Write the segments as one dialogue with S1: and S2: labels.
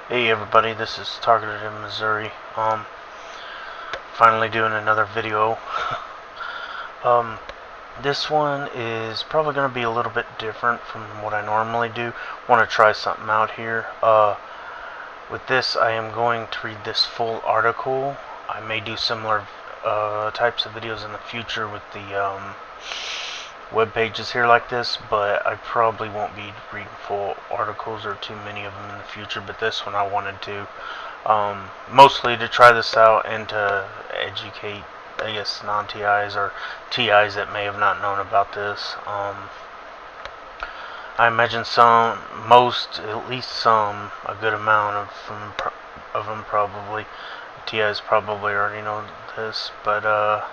S1: Hey everybody, this is Targeted in Missouri. Finally doing another video. This one is probably going to be a little bit different from what I normally do. Want to try something out here. With this, I am going to read this full article. I may do similar types of videos in the future with the web pages here like this, but I probably won't be reading full articles or too many of them in the future. But this one I wanted to, mostly to try this out and to educate, I guess, non-TIs or TIs that may have not known about this. I imagine at least some, a good amount of them probably. TIs probably already know this, but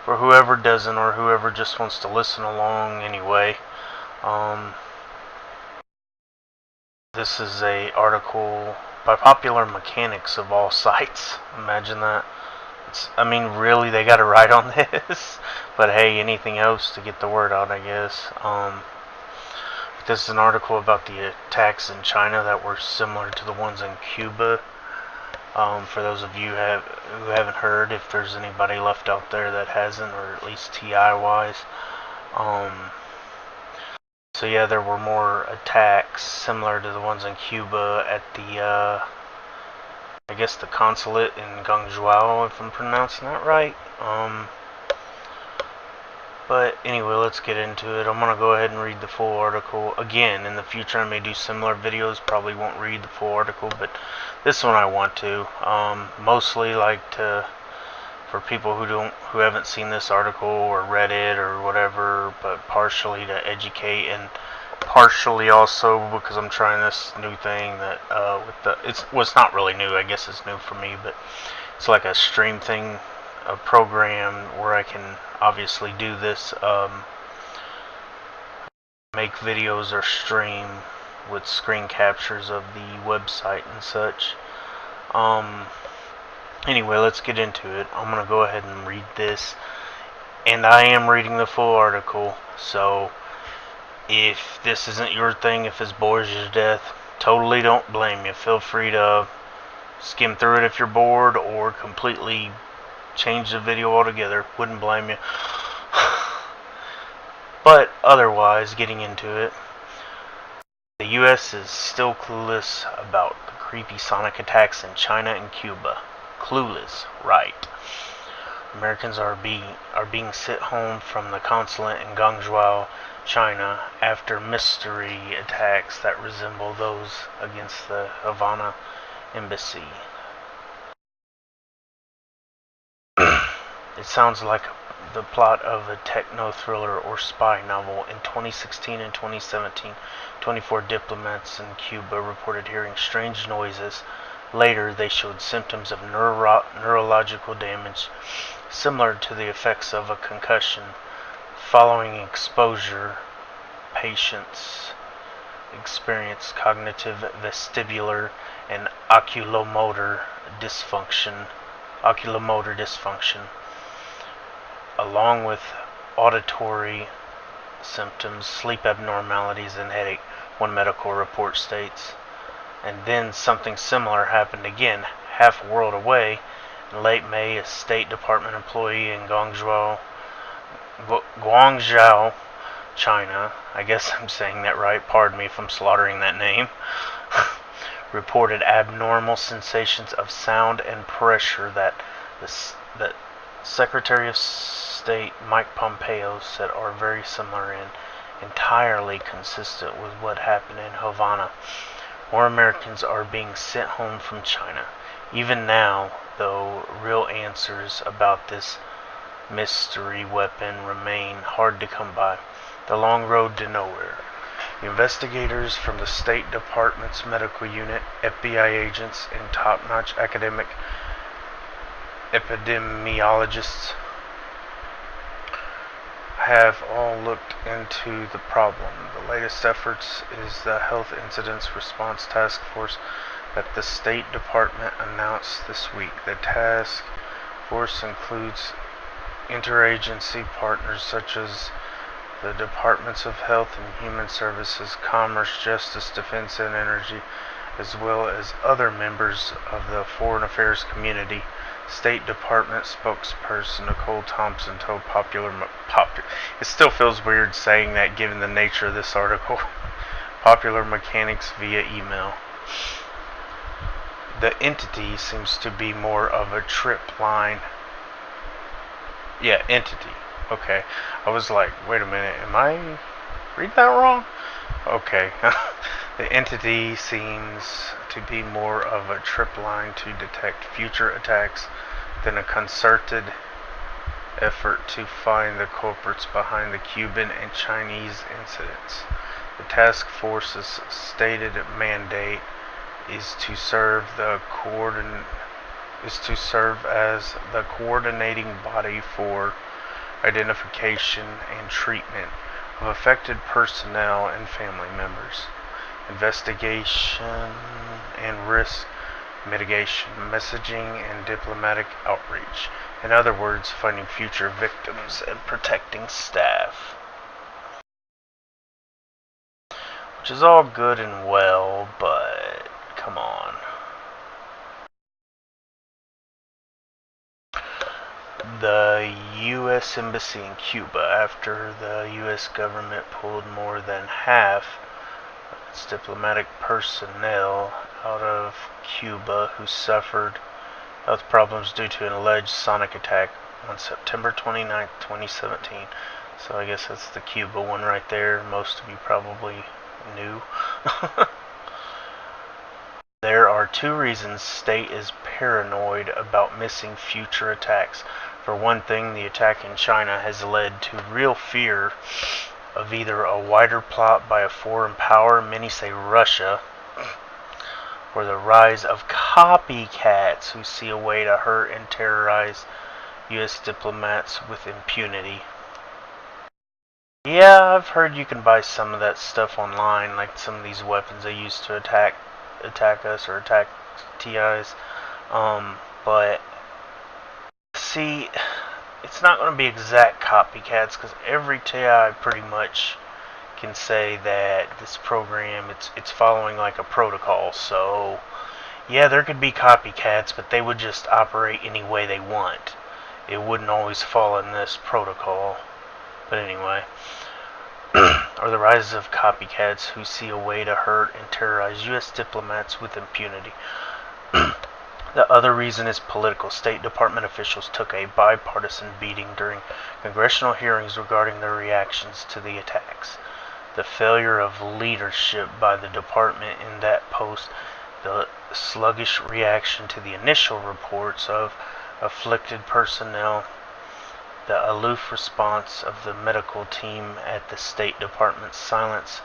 S1: for whoever doesn't, or whoever just wants to listen along anyway, this is a article by Popular Mechanics of all sites. Imagine that. I mean, really, they got to write on this. But hey, anything else to get the word out, I guess. This is an article about the attacks in China that were similar to the ones in Cuba. For those of you who haven't heard, if there's anybody left out there that hasn't, or at least TI-wise. So yeah, there were more attacks similar to the ones in Cuba at the, I guess the consulate in Guangzhou, if I'm pronouncing that right. But anyway, let's get into it. I'm going to go ahead and read the full article. Again, in the future I may do similar videos. Probably won't read the full article, but this one I want to. Mostly for people who haven't seen this article or read it or whatever, but partially to educate, and partially also because I'm trying this new thing that it's not really new. I guess it's new for me, but it's like a stream thing, a program where I can obviously do this, make videos or stream with screen captures of the website and such. Anyway, let's get into it. I'm gonna go ahead and read this, and I am reading the full article, so if this isn't your thing, if this bores you to death, totally don't blame you. Feel free to skim through it if you're bored, or completely change the video altogether. Wouldn't blame you. But otherwise, getting into it, the U.S. is still clueless about the creepy sonic attacks in China and Cuba. Clueless, right? Americans are being sent home from the consulate in Guangzhou, China, after mystery attacks that resemble those against the Havana embassy. It sounds like the plot of a techno-thriller or spy novel. In 2016 and 2017, 24 diplomats in Cuba reported hearing strange noises. Later, they showed symptoms of neurological damage similar to the effects of a concussion. Following exposure, patients experienced cognitive, vestibular, and oculomotor dysfunction, along with auditory symptoms, sleep abnormalities, and headache, one medical report states. And then something similar happened again, half a world away. In late May, a State Department employee in Guangzhou, China, I guess I'm saying that right, pardon me if I'm slaughtering that name, reported abnormal sensations of sound and pressure that Secretary of State Mike Pompeo said are very similar and entirely consistent with what happened in Havana. More Americans are being sent home from China. Even now, though, real answers about this mystery weapon remain hard to come by. The long road to nowhere. Investigators from the State Department's medical unit, FBI agents, and top-notch academic epidemiologists have all looked into the problem. The latest efforts is the Health Incidents Response Task Force that the State Department announced this week. The task force includes interagency partners such as the Departments of Health and Human Services, Commerce, Justice, Defense, and Energy, as well as other members of the foreign affairs community. State Department spokesperson Nicole Thompson told it still feels weird saying that given the nature of this article. Popular Mechanics via email. The entity seems to be more of a trip line. Yeah, entity. Okay. I was like, wait a minute, am I reading that wrong? Okay. The entity seems to be more of a trip line to detect future attacks than a concerted effort to find the culprits behind the Cuban and Chinese incidents. The task force's stated mandate is to serve as the coordinating body for identification and treatment of affected personnel and family members, investigation and risk mitigation, messaging, and diplomatic outreach. In other words, finding future victims and protecting staff. Which is all good and well, but come on. The U.S. Embassy in Cuba, after the U.S. government pulled more than half of its diplomatic personnel out of Cuba who suffered health problems due to an alleged sonic attack on September 29, 2017. So I guess that's the Cuba one right there. Most of you probably knew. There are two reasons state is paranoid about missing future attacks. For one thing, the attack in China has led to real fear of either a wider plot by a foreign power, many say Russia, or the rise of copycats who see a way to hurt and terrorize U.S. diplomats with impunity. Yeah, I've heard you can buy some of that stuff online, like some of these weapons they use to attack us or attack TIs. But see, it's not going to be exact copycats because every TI pretty much can say that this program it's following like a protocol. So yeah, there could be copycats, but they would just operate any way they want. It wouldn't always fall in this protocol. But anyway, or the rise of copycats who see a way to hurt and terrorize U.S. diplomats with impunity. The other reason is political. State Department officials took a bipartisan beating during congressional hearings regarding their reactions to the attacks. The failure of leadership by the department in that post, the sluggish reaction to the initial reports of afflicted personnel, the aloof response of the medical team at the State Department's silence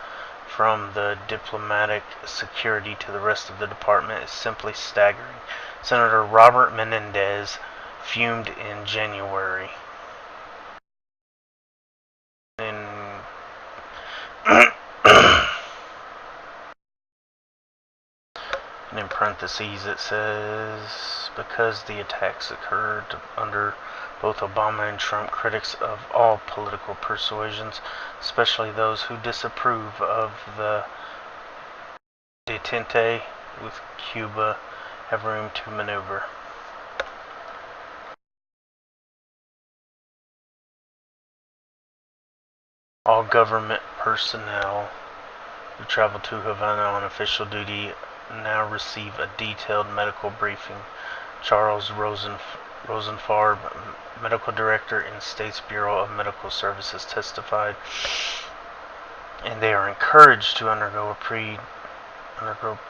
S1: from the diplomatic security to the rest of the department is simply staggering. Senator Robert Menendez fumed in January. And in parentheses it says, because the attacks occurred under both Obama and Trump, critics of all political persuasions, especially those who disapprove of the detente with Cuba, have room to maneuver. All government personnel who travel to Havana on official duty now receive a detailed medical briefing. Charles Rosenfarb, medical director in State's Bureau of Medical Services, testified, and they are encouraged to undergo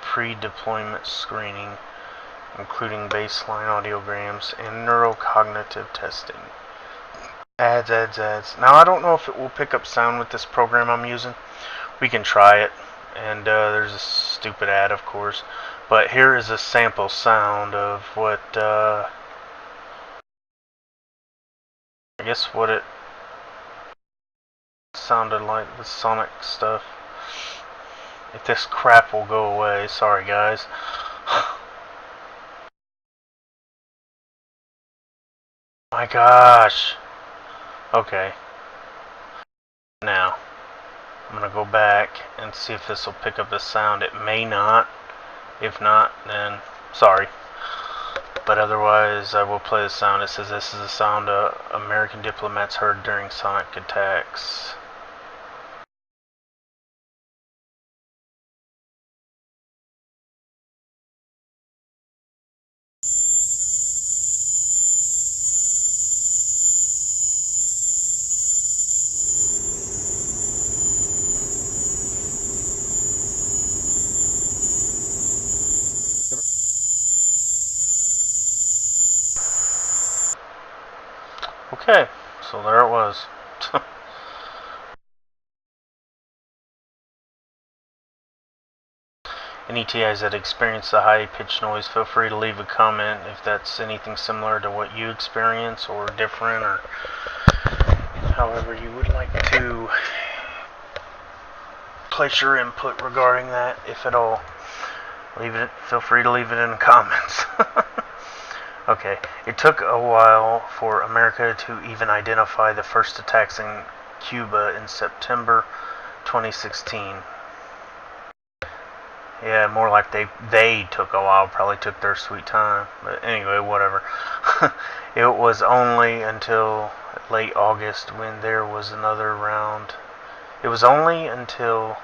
S1: pre-deployment screening, including baseline audiograms and neurocognitive testing. Ads. Now, I don't know if it will pick up sound with this program I'm using. We can try it. And there's a stupid ad, of course. But here is a sample sound of what, I guess what it sounded like, the sonic stuff. If this crap will go away. Sorry, guys. My gosh. Okay. Now, I'm going to go back and see if this will pick up the sound. It may not. If not, then sorry. But otherwise, I will play the sound. It says this is the sound American diplomats heard during sonic attacks. Okay, so there it was. Any TIs that experience the high-pitched noise, feel free to leave a comment if that's anything similar to what you experience or different, or however you would like to place your input regarding that, if at all. Feel free to leave it in the comments. Okay, it took a while for America to even identify the first attacks in Cuba in September 2016. Yeah, more like they took a while, probably took their sweet time. But anyway, whatever. It was only until late August when there was another round. It was only until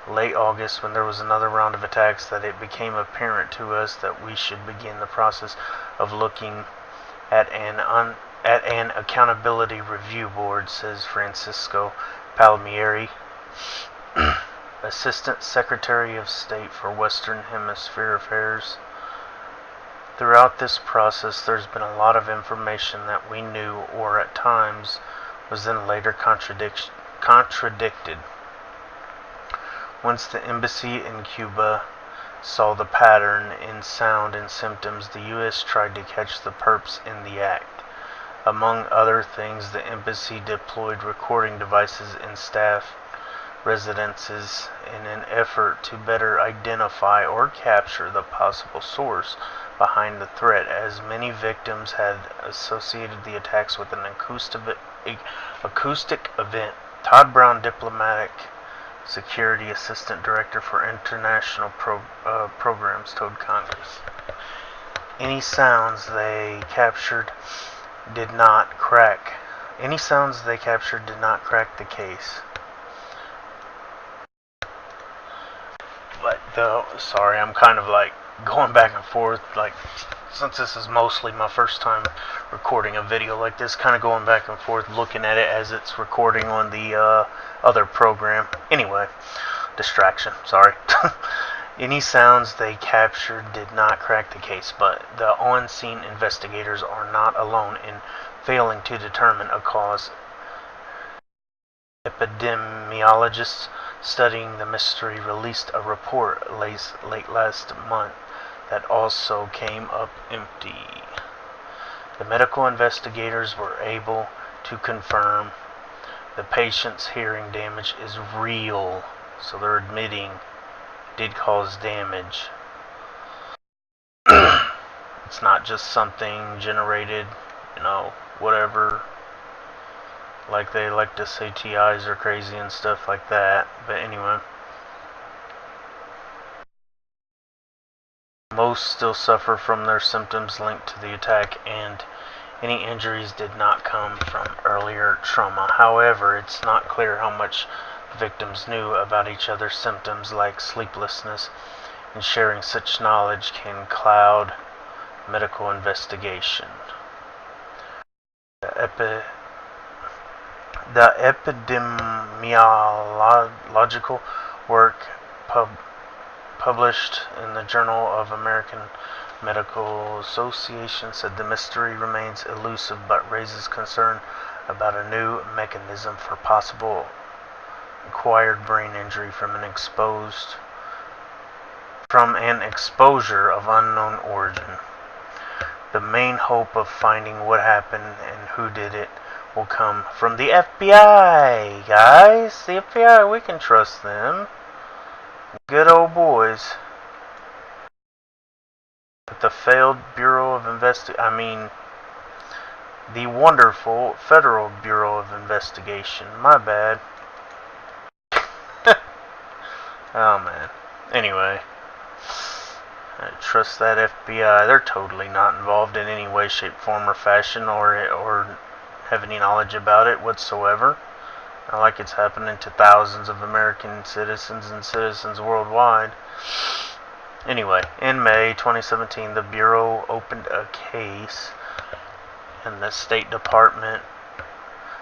S1: late August when there was another round of attacks that it became apparent to us that we should begin the process of looking at an accountability review board, says Francisco Palmieri, Assistant Secretary of State for Western Hemisphere Affairs. Throughout this process, there's been a lot of information that we knew or at times was then later contradicted. Once the embassy in Cuba saw the pattern in sound and symptoms, the U.S. tried to catch the perps in the act. Among other things, the embassy deployed recording devices in staff residences in an effort to better identify or capture the possible source behind the threat, as many victims had associated the attacks with an acoustic event. Todd Brown, Diplomatic Security Assistant Director for International Programs, told Congress. Any sounds they captured did not crack the case. But sorry, I'm kind of like going back and forth, like, since this is mostly my first time recording a video like this, kind of going back and forth, looking at it as it's recording on the other program. Anyway, distraction, sorry. Any sounds they captured did not crack the case, but the on-scene investigators are not alone in failing to determine a cause. Epidemiologists studying the mystery released a report late last month that also came up empty. The medical investigators were able to confirm the patient's hearing damage is real, so they're admitting it did cause damage. It's not just something generated, whatever. Like they like to say TIs are crazy and stuff like that. But anyway, most still suffer from their symptoms linked to the attack, and any injuries did not come from earlier trauma. However, it's not clear how much victims knew about each other's symptoms, like sleeplessness, and sharing such knowledge can cloud medical investigation. The epidemiological work published in the Journal of American Medical Association said the mystery remains elusive but raises concern about a new mechanism for possible acquired brain injury from an exposure of unknown origin. The main hope of finding what happened and who did it will come from the FBI, guys. The FBI, we can trust them. Good old boys. But the failed Bureau of the wonderful Federal Bureau of Investigation. My bad. Oh, man. Anyway. I trust that FBI. They're totally not involved in any way, shape, form, or fashion, or have any knowledge about it whatsoever. Not like it's happening to thousands of American citizens and citizens worldwide. Anyway, in May 2017, the Bureau opened a case, and the State Department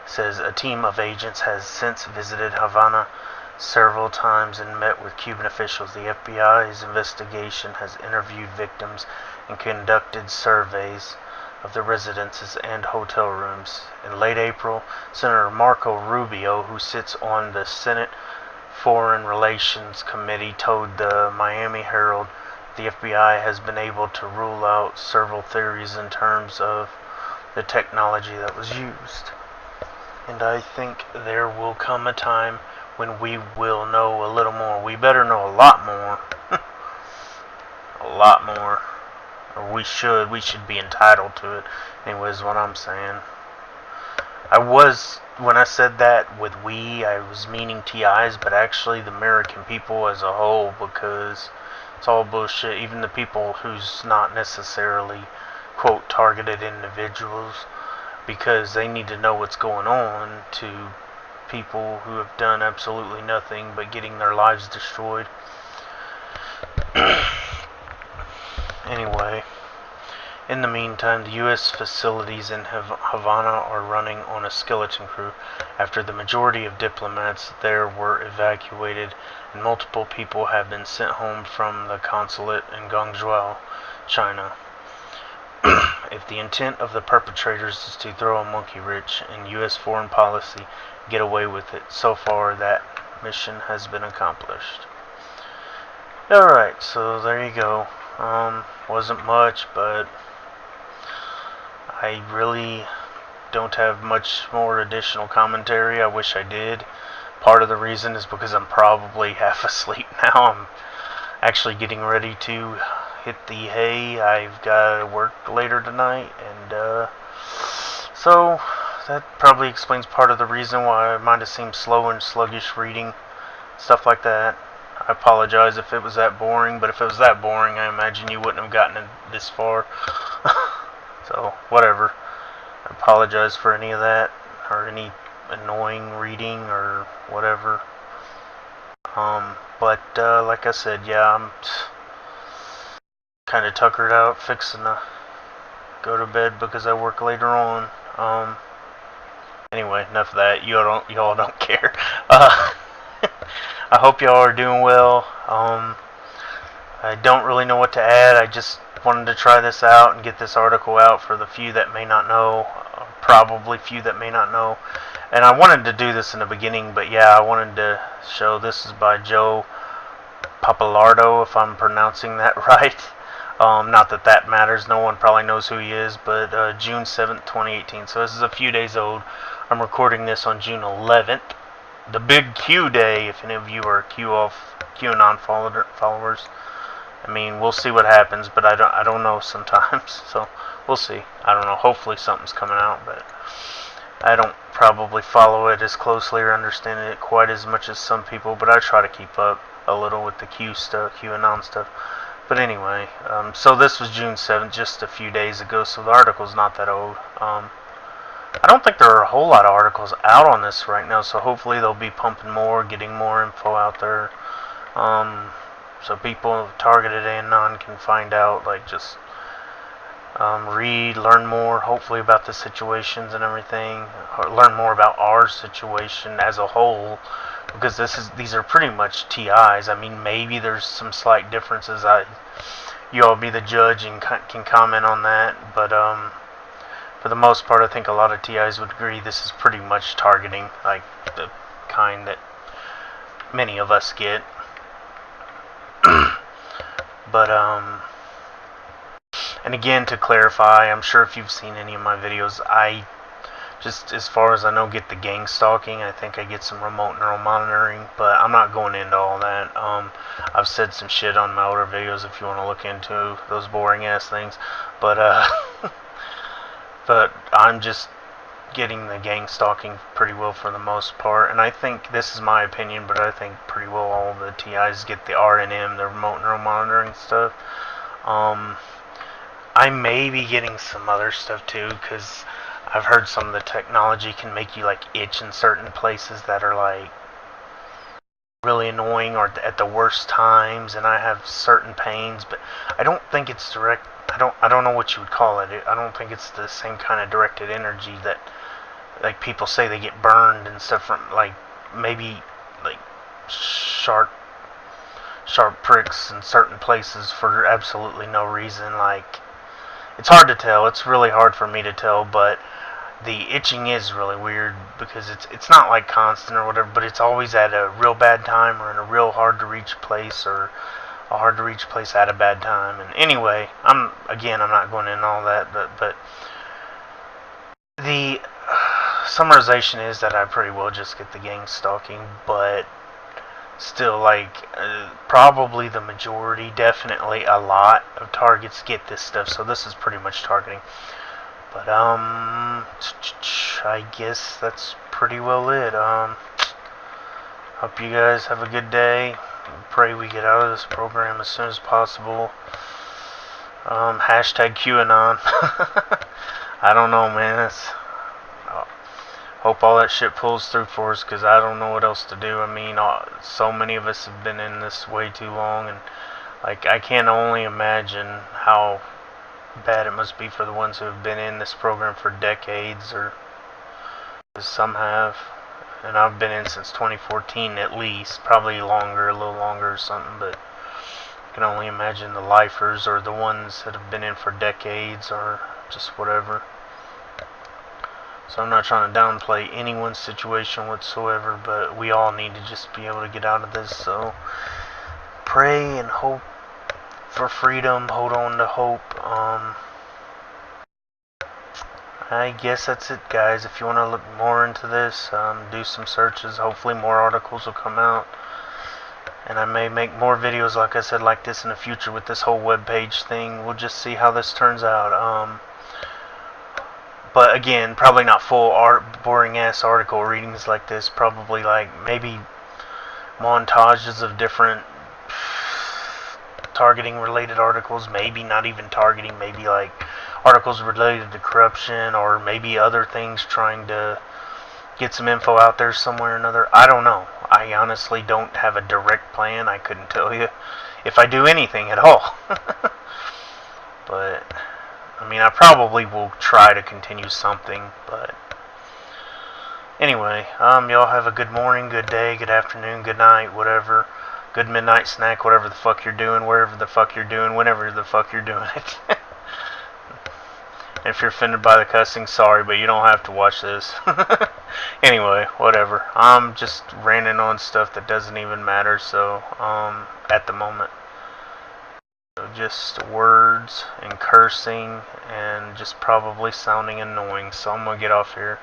S1: says a team of agents has since visited Havana several times and met with Cuban officials. The FBI's investigation has interviewed victims and conducted surveys of the residences and hotel rooms. In late April, Senator Marco Rubio, who sits on the Senate Foreign Relations Committee, told the Miami Herald the FBI has been able to rule out several theories in terms of the technology that was used. And I think there will come a time when we will know a little more. We better know a lot more. A lot more. Or we should be entitled to it. Anyways, what I'm saying. When I said that with we, I was meaning TIs, but actually the American people as a whole, because it's all bullshit. Even the people who's not necessarily, quote, targeted individuals, because they need to know what's going on to people who have done absolutely nothing but getting their lives destroyed. Anyway, in the meantime, the U.S. facilities in Havana are running on a skeleton crew after the majority of diplomats there were evacuated and multiple people have been sent home from the consulate in Guangzhou, China. If the intent of the perpetrators is to throw a monkey wrench in U.S. foreign policy, get away with it. So far, that mission has been accomplished. Alright, so there you go. Wasn't much, but I really don't have much more additional commentary. I wish I did. Part of the reason is because I'm probably half asleep now. I'm actually getting ready to hit the hay. I've got to work later tonight, and so that probably explains part of the reason why I might have seemed slow and sluggish reading stuff like that. I apologize if it was that boring, but if it was that boring, I imagine you wouldn't have gotten it this far. So, whatever. I apologize for any of that, or any annoying reading, or whatever. But like I said, yeah, I'm kind of tuckered out, fixing to go to bed because I work later on. Anyway, enough of that. Y'all don't care. I hope y'all are doing well. I don't really know what to add. I just wanted to try this out and get this article out for the few that may not know, probably few that may not know. And I wanted to do this in the beginning, but yeah, I wanted to show this is by Joe Papalardo, if I'm pronouncing that right. Not that that matters. No one probably knows who he is, but June 7th, 2018. So this is a few days old. I'm recording this on June 11th. The big Q day, if any of you are QAnon followers. I mean, we'll see what happens, but I don't know sometimes, so we'll see. I don't know. Hopefully something's coming out, but I don't probably follow it as closely or understand it quite as much as some people, but I try to keep up a little with the QAnon stuff. But anyway, so this was June 7th, just a few days ago, so the article's not that old. I don't think there are a whole lot of articles out on this right now, so hopefully they'll be pumping more, getting more info out there. So people targeted anon can find out, like, just read, learn more, hopefully, about the situations and everything, or learn more about our situation as a whole, because these are pretty much TIs. I mean, maybe there's some slight differences. You all be the judge and can comment on that, but for the most part, I think a lot of TIs would agree this is pretty much targeting, like the kind that many of us get. But and again, to clarify, I'm sure if you've seen any of my videos, I just, as far as I know, get the gang stalking. I think I get some remote neural monitoring, but I'm not going into all that. I've said some shit on my older videos if you want to look into those boring ass things, but but I'm just getting the gang stalking pretty well for the most part, and I think, this is my opinion, but I think pretty well all the TIs get the RNM, the remote neural monitoring stuff. I may be getting some other stuff too, because I've heard some of the technology can make you like itch in certain places that are like really annoying or at the worst times, and I have certain pains, but I don't think it's direct. I don't know what you would call it. I don't think it's the same kind of directed energy that like people say they get burned and stuff from, like maybe like sharp pricks in certain places for absolutely no reason. Like, it's hard to tell. It's really hard for me to tell, but the itching is really weird because it's not like constant or whatever, but it's always at a real bad time or in a real hard to reach place, or a hard to reach place at a bad time. And anyway, I'm not going into all that, but the summarization is that I pretty well just get the gang stalking, but still, like, probably the majority, definitely a lot of targets get this stuff, so this is pretty much targeting. But, I guess that's pretty well it. Hope you guys have a good day. Pray we get out of this program as soon as possible. Hashtag QAnon. I don't know, man. Hope all that shit pulls through for us, because I don't know what else to do. I mean, so many of us have been in this way too long, and like, I can only imagine how bad it must be for the ones who have been in this program for decades, or some have, and I've been in since 2014 at least, probably longer, a little longer or something, but I can only imagine the lifers or the ones that have been in for decades or just whatever. So I'm not trying to downplay anyone's situation whatsoever, but we all need to just be able to get out of this. So pray and hope for freedom, hold on to hope. I guess that's it, guys. If you want to look more into this, do some searches. Hopefully more articles will come out, and I may make more videos, like I said, like this in the future with this whole webpage thing. We'll just see how this turns out. But again, probably not full boring ass article readings like this. Probably like maybe montages of different targeting related articles. Maybe not even targeting. Maybe like articles related to corruption, or maybe other things, trying to get some info out there somewhere or another. I don't know. I honestly don't have a direct plan. I couldn't tell you if I do anything at all. But I mean, I probably will try to continue something, but anyway, y'all have a good morning, good day, good afternoon, good night, whatever, good midnight snack, whatever the fuck you're doing, wherever the fuck you're doing, whenever the fuck you're doing it. If you're offended by the cussing, sorry, but you don't have to watch this. Anyway, whatever. I'm just ranting on stuff that doesn't even matter, so, at the moment. So just words and cursing and just probably sounding annoying. So I'm going to get off here.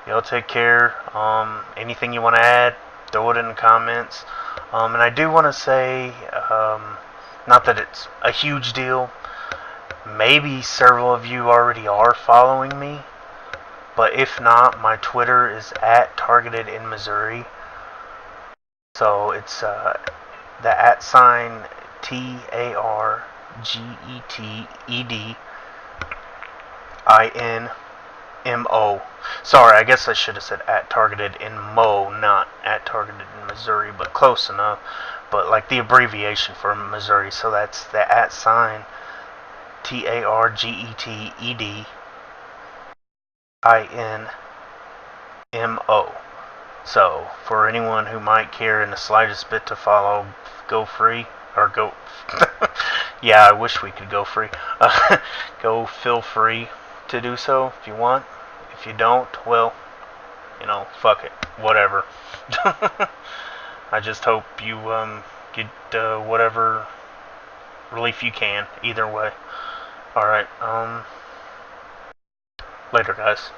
S1: Y'all take care. Anything you want to add, throw it in the comments. And I do want to say, not that it's a huge deal. Maybe several of you already are following me. But if not, my Twitter is at TargetedinMissouri. So it's the @ TargetedInMo. Sorry, I guess I should have said at TargetedInMo, not at TargetedinMissouri, but close enough. But like the abbreviation for Missouri, so that's the @ TargetedInMo. So, for anyone who might care in the slightest bit to follow, go free, or go, yeah, I wish we could go free, go feel free to do so if you want. If you don't, well, you know, fuck it, whatever. I just hope you, get, whatever relief you can, either way. Alright, later guys.